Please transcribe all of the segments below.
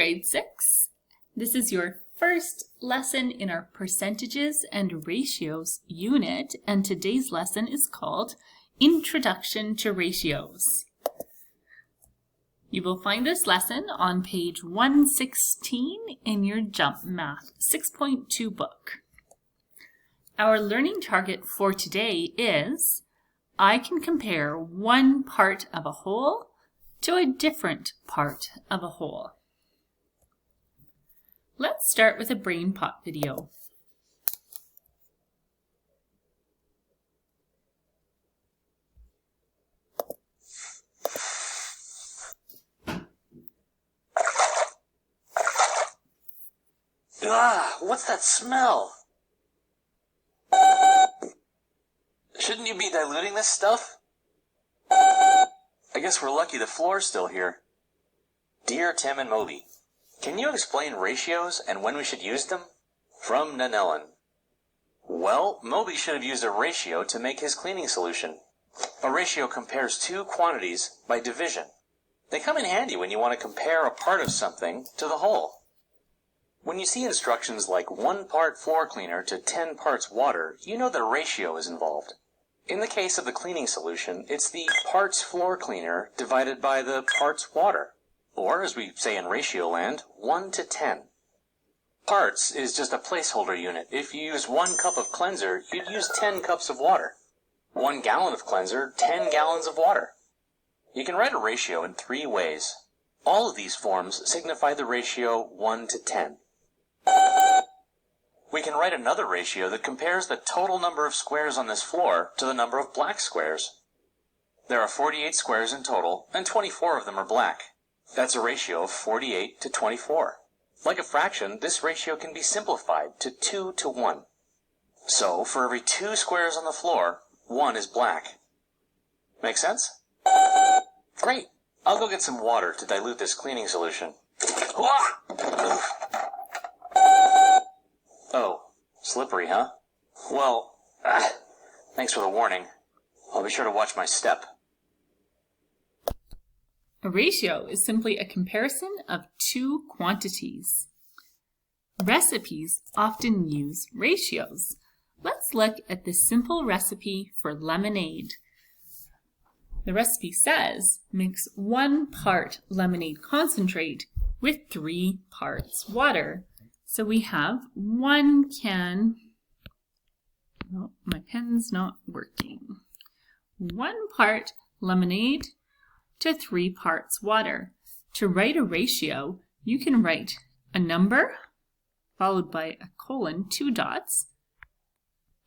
grade 6. This is your first lesson in our percentages and ratios unit, and today's lesson is called Introduction to Ratios. You will find this lesson on page 116 in your Jump Math 6.2 book. Our learning target for today is I can compare one part of a whole to a different part of a whole. Let's start with a brain pop video. What's that smell? Shouldn't you be diluting this stuff? I guess we're lucky the floor's still here. Dear Tim and Moby, can you explain ratios and when we should use them? From Nanellen. Well, Moby should have used a ratio to make his cleaning solution. A ratio compares two quantities by division. They come in handy when you want to compare a part of something to the whole. When you see instructions like 1 part floor cleaner to 10 parts water, you know that a ratio is involved. In the case of the cleaning solution, it's the parts floor cleaner divided by the parts water. Or, as we say in ratio land, 1 to 10. Parts is just a placeholder unit. If you use 1 cup of cleanser, you'd use 10 cups of water. 1 gallon of cleanser, 10 gallons of water. You can write a ratio in 3 ways. All of these forms signify the ratio 1 to 10. We can write another ratio that compares the total number of squares on this floor to the number of black squares. There are 48 squares in total, and 24 of them are black. That's a ratio of 48 to 24. Like a fraction, this ratio can be simplified to 2 to 1. So, for every 2 squares on the floor, 1 is black. Make sense? Great! I'll go get some water to dilute this cleaning solution. Oh, slippery, huh? Well, thanks for the warning. I'll be sure to watch my step. A ratio is simply a comparison of two quantities. Recipes often use ratios. Let's look at this simple recipe for lemonade. The recipe says, mix 1 part lemonade concentrate with 3 parts water. So we have 1 can, oh, my pen's not working. 1 part lemonade to 3 parts water. To write a ratio, you can write a number, followed by a colon, 2 dots,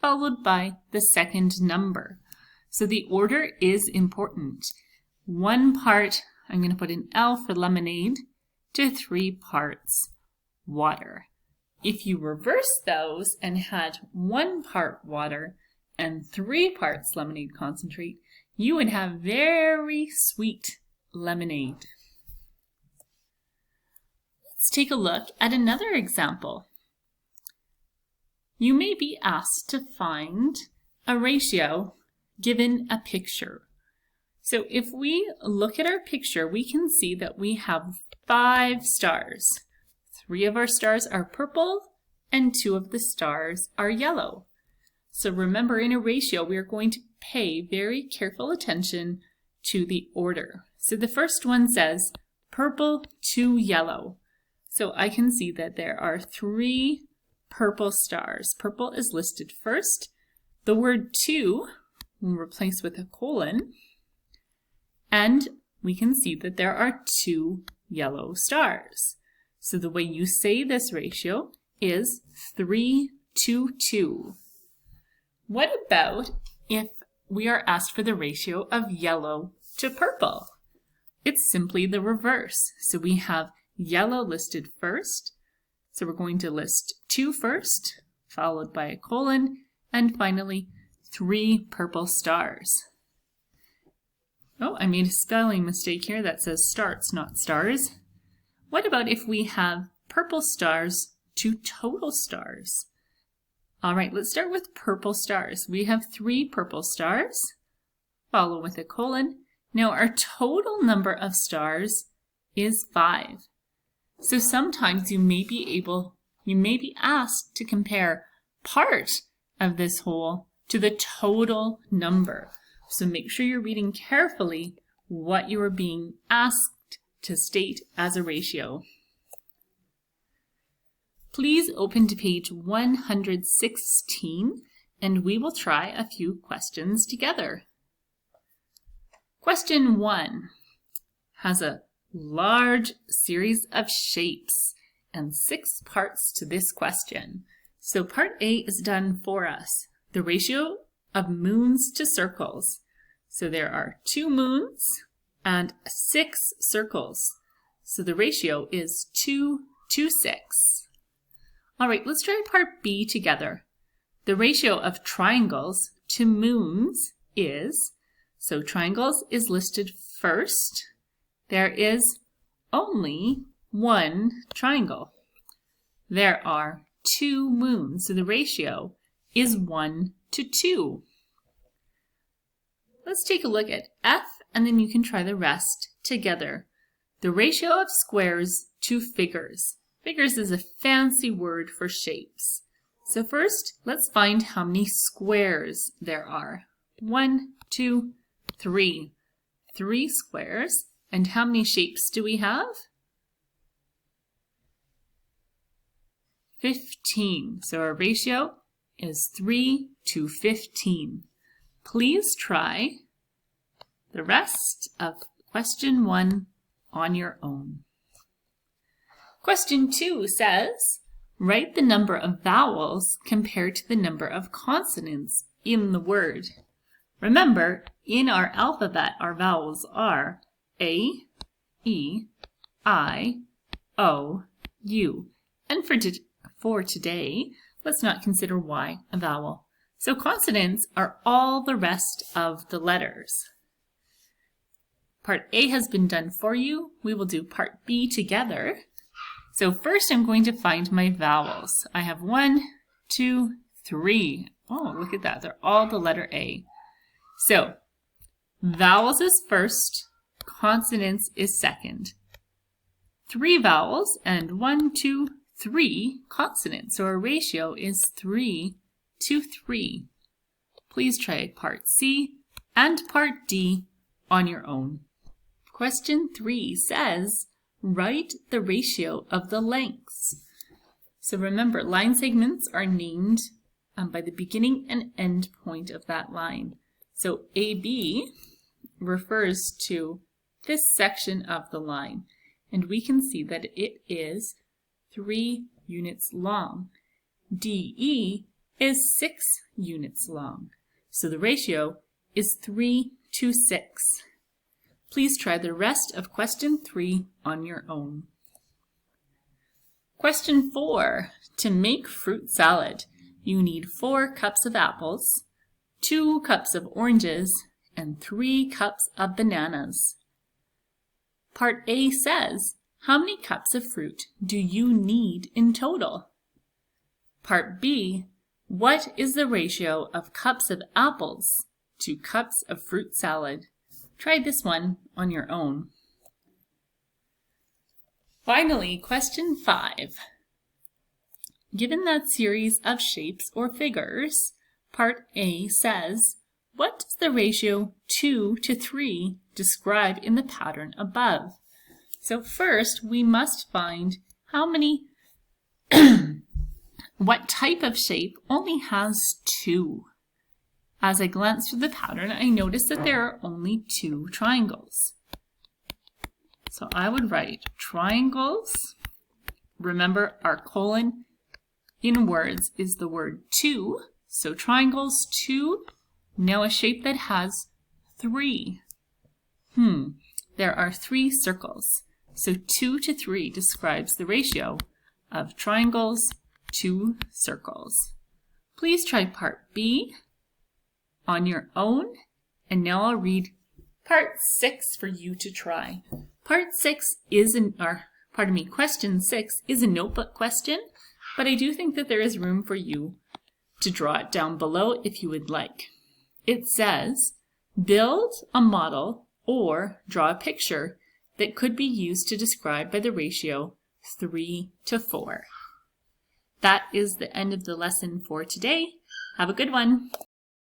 followed by the second number. So the order is important. 1 part, I'm going to put an L for lemonade, to 3 parts water. If you reverse those and had 1 part water and 3 parts lemonade concentrate, you would have very sweet lemonade. Let's take a look at another example. You may be asked to find a ratio given a picture. So if we look at our picture, we can see that we have 5 stars. 3 of our stars are purple and 2 of the stars are yellow. So remember, in a ratio, we are going to pay very careful attention to the order. So the first one says purple to yellow. So I can see that there are 3 purple stars. Purple is listed first. The word to we'll replace with a colon. And we can see that there are 2 yellow stars. So the way you say this ratio is 3 to 2. What about if we are asked for the ratio of yellow to purple? It's simply the reverse. So we have yellow listed first. So we're going to list 2 first, followed by a colon, and finally 3 purple stars. Oh, I made a spelling mistake here that says starts, not stars. What about if we have purple stars to total stars? All right, let's start with purple stars. We have 3 purple stars, follow with a colon. Now our total number of stars is 5. So sometimes you may be asked to compare part of this whole to the total number. So make sure you're reading carefully what you are being asked to state as a ratio. Please open to page 116 and we will try a few questions together. Question 1 has a large series of shapes and 6 parts to this question. So part A is done for us. The ratio of moons to circles. So there are 2 moons and 6 circles. So the ratio is 2 to 6. All right, let's try part B together. The ratio of triangles to moons is, so triangles is listed first. There is only 1 triangle. There are 2 moons, so the ratio is 1 to 2. Let's take a look at F and then you can try the rest together. The ratio of squares to figures. Figures is a fancy word for shapes. So first, let's find how many squares there are. 1, 2, 3. 3 squares. And how many shapes do we have? 15. So our ratio is 3 to 15. Please try the rest of question 1 on your own. Question 2 says, write the number of vowels compared to the number of consonants in the word. Remember, in our alphabet, our vowels are A, E, I, O, U. And for today, let's not consider Y a vowel. So consonants are all the rest of the letters. Part A has been done for you. We will do part B together. So first I'm going to find my vowels. I have 1, 2, 3. Oh, look at that. They're all the letter A. So vowels is first, consonants is second. 3 vowels and 1, 2, 3 consonants. So our ratio is 3 to 3. Please try part C and part D on your own. Question 3 says, write the ratio of the lengths. So remember, line segments are named by the beginning and end point of that line. So AB refers to this section of the line, and we can see that it is 3 units long. DE is 6 units long. So the ratio is 3 to 6. Please try the rest of question 3 on your own. Question 4. To make fruit salad, you need 4 cups of apples, 2 cups of oranges, and 3 cups of bananas. Part A says, how many cups of fruit do you need in total? Part B, what is the ratio of cups of apples to cups of fruit salad? Try this one on your own. Finally, question 5. Given that series of shapes or figures, part A says, what does the ratio 2 to 3 describe in the pattern above? So first, we must find how many, what type of shape only has 2. As I glance through the pattern, I notice that there are only 2 triangles. So I would write triangles. Remember, our colon in words is the word 2. So triangles 2. Now a shape that has 3. There are 3 circles. So 2 to 3 describes the ratio of triangles to circles. Please try part B on your own, and now I'll read part 6 for you to try. Part 6 is question 6 is a notebook question, but I do think that there is room for you to draw it down below if you would like. It says, build a model or draw a picture that could be used to describe by the ratio 3 to 4. That is the end of the lesson for today. Have a good one.